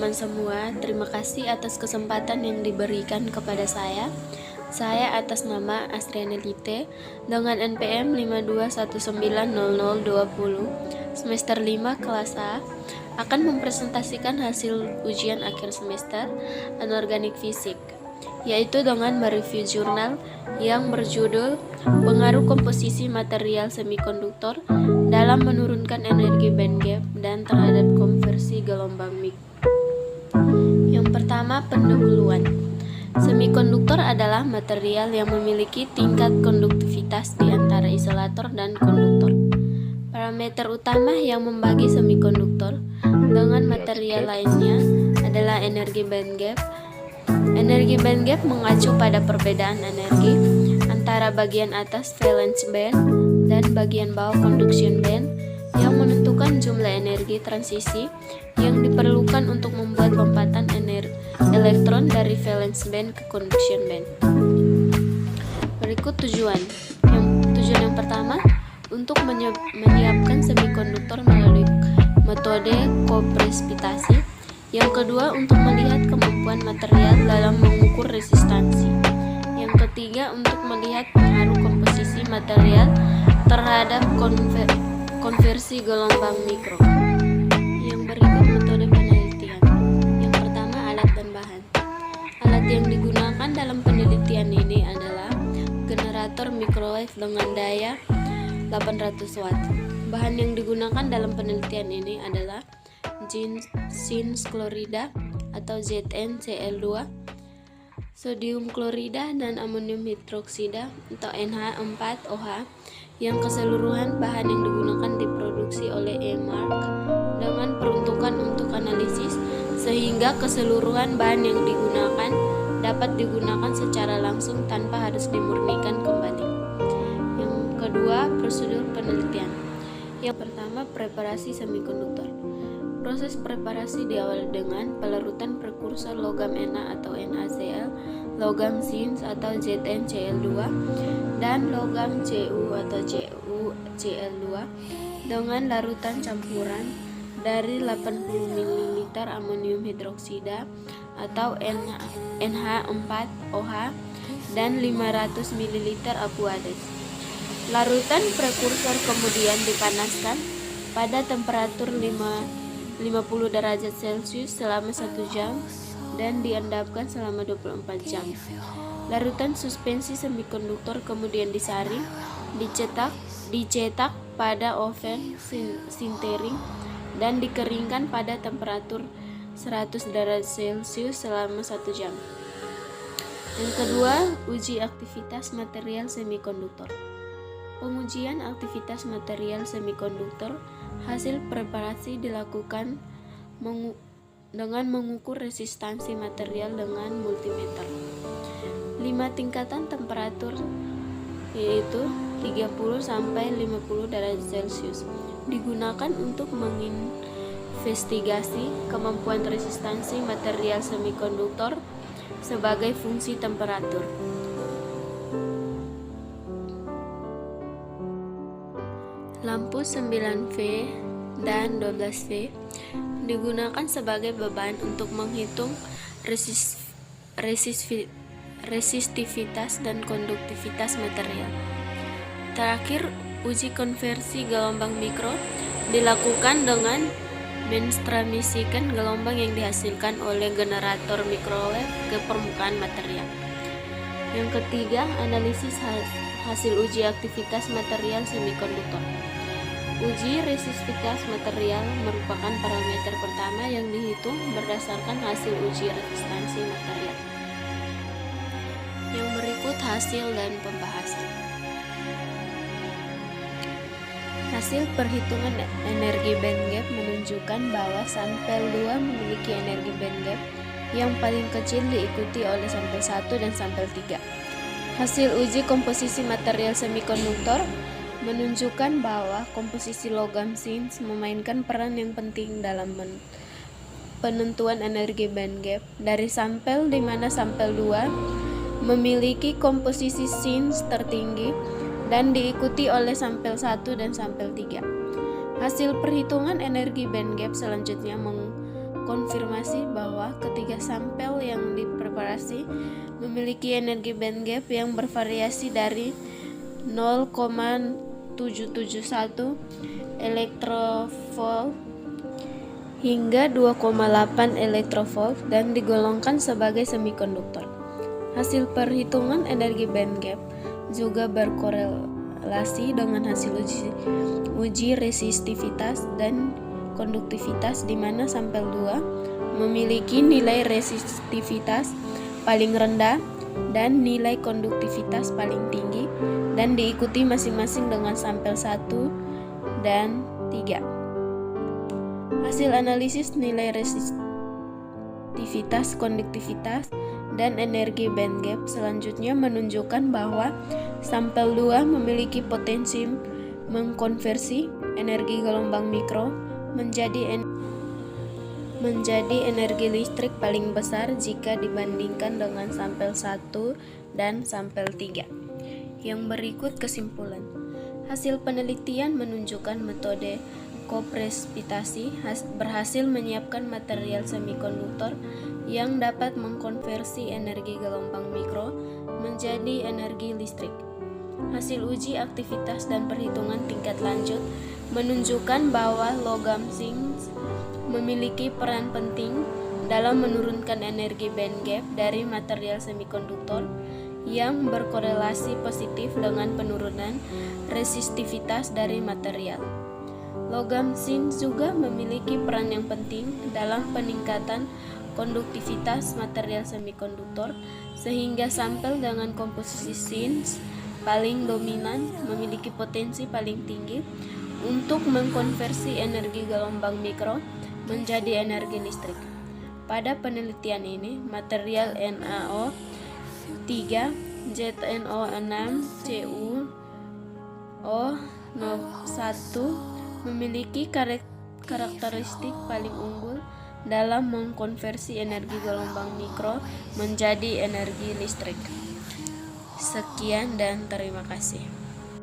teman-teman semua, terima kasih atas kesempatan yang diberikan kepada saya. Saya atas nama Astriana Dite dengan NPM 52190020 semester 5 kelas A akan mempresentasikan hasil ujian akhir semester Anorganik Fisik, yaitu dengan mereview jurnal yang berjudul Pengaruh Komposisi Material Semikonduktor dalam Menurunkan Energi Bandgap dan Terhadap Konversi Gelombang mikro. Yang pertama, pendahuluan. Semikonduktor adalah material yang memiliki tingkat konduktivitas di antara isolator dan konduktor. Parameter utama yang membagi semikonduktor dengan material lainnya adalah energi bandgap. Energi bandgap mengacu pada perbedaan energi antara bagian atas valence band dan bagian bawah conduction band yang menentukan jumlah energi transisi yang diperlukan untuk membuat lompatan elektron dari valence band ke conduction band. Berikut tujuan. Tujuan yang pertama, untuk menyiapkan semikonduktor melalui metode kopresipitasi. Yang kedua, untuk melihat kemampuan material dalam mengukur resistansi. Yang ketiga, untuk melihat pengaruh komposisi material terhadap konversi gelombang mikro. Yang berikut metode penelitian. Yang pertama, alat dan bahan. Alat yang digunakan dalam penelitian ini adalah generator microwave dengan daya 800 watt. Bahan yang digunakan dalam penelitian ini adalah zin klorida atau ZnCl2, sodium klorida dan amonium hidroksida atau NH4OH, yang keseluruhan bahan yang digunakan diproduksi oleh EMARK dengan peruntukan untuk analisis, sehingga keseluruhan bahan yang digunakan dapat digunakan secara langsung tanpa harus dimurnikan kembali. Yang kedua, prosedur penelitian. Yang pertama, preparasi semikonduktor. Proses preparasi diawali dengan pelerutan prekursor logam Na atau NaCl, logam zin atau ZnCl2, dan logam Cu atau CuCl2 dengan larutan campuran dari 80 ml amonium hidroksida atau NH4OH dan 500 ml aqueous. Larutan prekursor kemudian dipanaskan pada temperatur 50 derajat Celcius selama 1 jam dan diendapkan selama 24 jam. Larutan suspensi semikonduktor kemudian disaring, dicetak pada oven sintering dan dikeringkan pada temperatur 100 derajat Celcius selama 1 jam. Yang kedua, uji aktivitas material semikonduktor. Pengujian aktivitas material semikonduktor hasil preparasi dilakukan dengan mengukur resistansi material dengan multimeter. 5 tingkatan temperatur yaitu 30 sampai 50 derajat Celcius digunakan untuk menginvestigasi kemampuan resistansi material semikonduktor sebagai fungsi temperatur. Lampu 9V dan 12V digunakan sebagai beban untuk menghitung resistivitas dan konduktivitas material. Terakhir, uji konversi gelombang mikro dilakukan dengan menstramisikan gelombang yang dihasilkan oleh generator microwave ke permukaan material. Yang ketiga, analisis hasil uji aktivitas material semikonduktor. Uji resistivitas material merupakan parameter pertama yang dihitung berdasarkan hasil uji resistansi material. Yang berikut hasil dan pembahasan. Hasil perhitungan energi bandgap menunjukkan bahwa sampel 2 memiliki energi bandgap yang paling kecil diikuti oleh sampel 1 dan sampel 3. Hasil uji komposisi material semikonduktor menunjukkan bahwa komposisi logam zin memainkan peran yang penting dalam penentuan energi bandgap dari sampel di mana sampel 2 memiliki komposisi zin tertinggi dan diikuti oleh sampel 1 dan sampel 3. Hasil perhitungan energi bandgap selanjutnya konfirmasi bahwa ketiga sampel yang dipreparasi memiliki energi band gap yang bervariasi dari 0,771 elektrovolt hingga 2,8 elektrovolt dan digolongkan sebagai semikonduktor. Hasil perhitungan energi band gap juga berkorelasi dengan hasil uji resistivitas dan konduktivitas, di mana sampel 2 memiliki nilai resistivitas paling rendah dan nilai konduktivitas paling tinggi dan diikuti masing-masing dengan sampel 1 dan 3. Hasil analisis nilai resistivitas, konduktivitas, dan energi band gap selanjutnya menunjukkan bahwa sampel 2 memiliki potensi mengkonversi energi gelombang mikro menjadi energi listrik paling besar jika dibandingkan dengan sampel 1 dan sampel 3. Yang berikut kesimpulan. Hasil penelitian menunjukkan metode kopresipitasi berhasil menyiapkan material semikonduktor yang dapat mengkonversi energi gelombang mikro menjadi energi listrik. Hasil uji aktivitas dan perhitungan tingkat lanjut menunjukkan bahwa logam zinc memiliki peran penting dalam menurunkan energi band gap dari material semikonduktor yang berkorelasi positif dengan penurunan resistivitas dari material. Logam zinc juga memiliki peran yang penting dalam peningkatan konduktivitas material semikonduktor, sehingga sampel dengan komposisi zinc paling dominan memiliki potensi paling tinggi untuk mengkonversi energi gelombang mikro menjadi energi listrik. Pada penelitian ini, material NaO3, ZnO6, CuO1 memiliki karakteristik paling unggul dalam mengkonversi energi gelombang mikro menjadi energi listrik. Sekian dan terima kasih.